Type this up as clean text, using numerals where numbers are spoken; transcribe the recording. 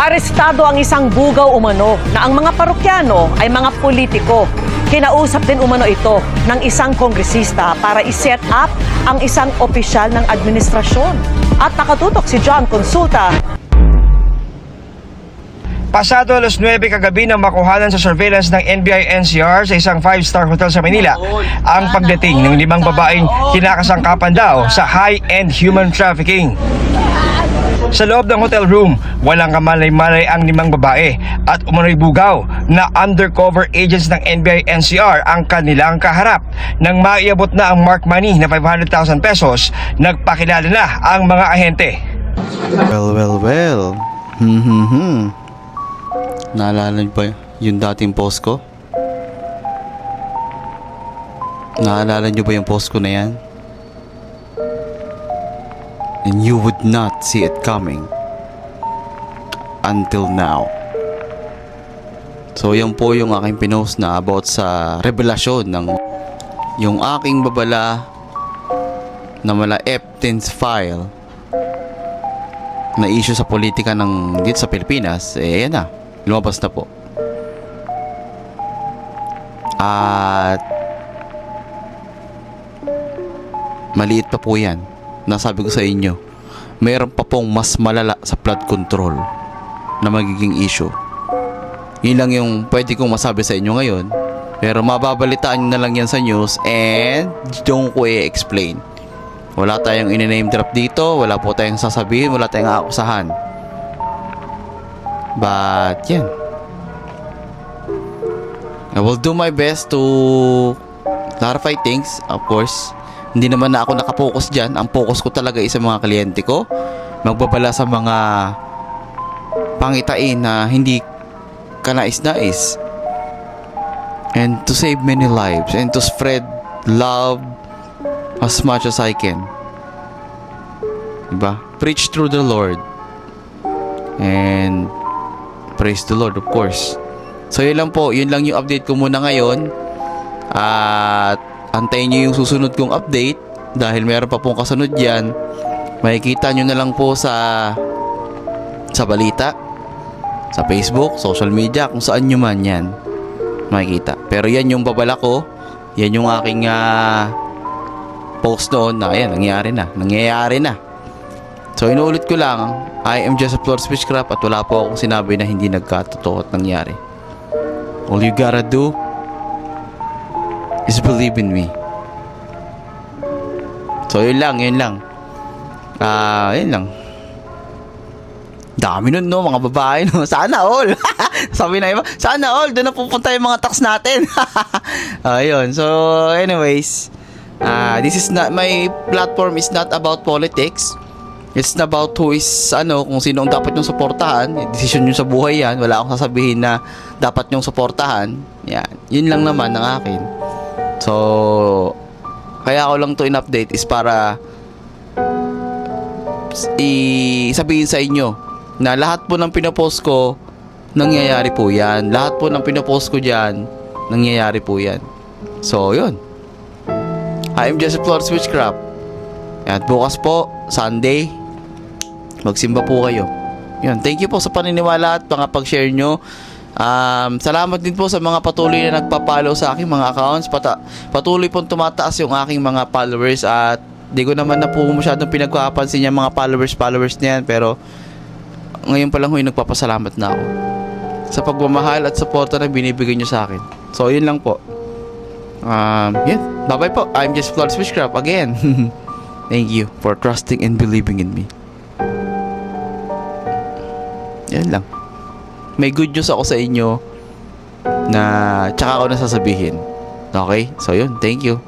Arestado ang isang bugaw umano na ang mga parokyano ay mga politiko. Kinausap din umano ito ng isang kongresista para i-set up ang isang opisyal ng administrasyon. At nakatutok si John Consulta. Pasado alas 9 kagabi nang makuhanan sa surveillance ng NBI-NCR sa isang 5-star hotel sa Manila ang pagdating ng 5 babaeng kinakasangkapan daw sa high-end human trafficking. Sa loob ng hotel room, walang kamalay-malay ang 5 babae at umano'y bugaw na undercover agents ng NBI-NCR ang kanilang kaharap. Nang maiabot na ang mark money na 500,000 pesos, nagpakilala na ang mga ahente. Well. Naalala niyo ba yung dating post ko? Naalala niyo ba yung post ko na yan? And you would not see it coming until now. So yan po yung aking pinost na about sa revelasyon ng yung aking babala na mala Epstein's file na issue sa politika ng dito sa Pilipinas. Yan na, lumabas na po. At maliit pa po yan. Nasabi ko sa inyo, mayroon pa pong mas malala sa flood control na magiging issue. Yun lang yung pwede kong masabi sa inyo ngayon. Pero mababalitaan nyo na lang yan sa news and doon ko i-explain. Wala tayong in-name drop dito, wala po tayong sasabihin, wala tayong aakusahan. But yan, I will do my best to clarify things. Of course, hindi naman na ako nakapokus dyan. Ang focus ko talaga is sa mga kliyente ko. Magbabala sa mga pangitain na hindi kanais-nais. And to save many lives and to spread love as much as I can. Diba? Preach through the Lord. And praise the Lord, of course. So yun lang po, yun lang yung update ko muna ngayon. At antayin nyo yung susunod kong update dahil meron pa pong kasunod yan. Makikita nyo na lang po sa balita, sa Facebook, social media, kung saan nyo man yan makikita. Pero yan yung babala ko, yan yung aking post noon na ayan, nangyayari na. So inuulit ko lang, I am just a Flores Witchcraft at wala po akong sinabi na hindi nagkatotoo at nangyari. All you gotta do is believe in me. So yun lang. Yun lang. Dami nun, no, mga babae, no. Sana all. Sabi na iba, sana all, doon na pupunta yung mga tax natin. Ayun. So anyways, this is not, my platform is not about politics. It's not about who is, kung sino ang dapat nyong suportahan. Decision nyo sa buhay yan. Wala akong sasabihin na dapat nyong suportahan. Yan. Yun lang naman ang akin. So, kaya ako lang to in-update is para sabihin sa inyo na lahat po ng pinopost ko, nangyayari po yan. Lahat po ng pinopost ko dyan, nangyayari po yan. So, yun. I am just a Flores Witchcraft. At bukas po, Sunday, magsimba po kayo. Yun. Thank you po sa paniniwala at mga pag-share nyo. Salamat din po sa mga patuloy na nagpa-follow sa aking mga accounts. Patuloy pong tumataas yung aking mga followers at di ko naman na po masyadong pinagpapansin yung mga followers na yan, pero ngayon pa lang yung nagpapasalamat na ako sa pagmamahal at suporta na binibigay nyo sa akin. So yun lang po. Yun. Bye bye po. I'm just Flores Witchcraft again. Thank you for trusting and believing in me. Yan lang. May good news ako sa inyo na tsaka ako nasasabihin. Okay? So yun, thank you.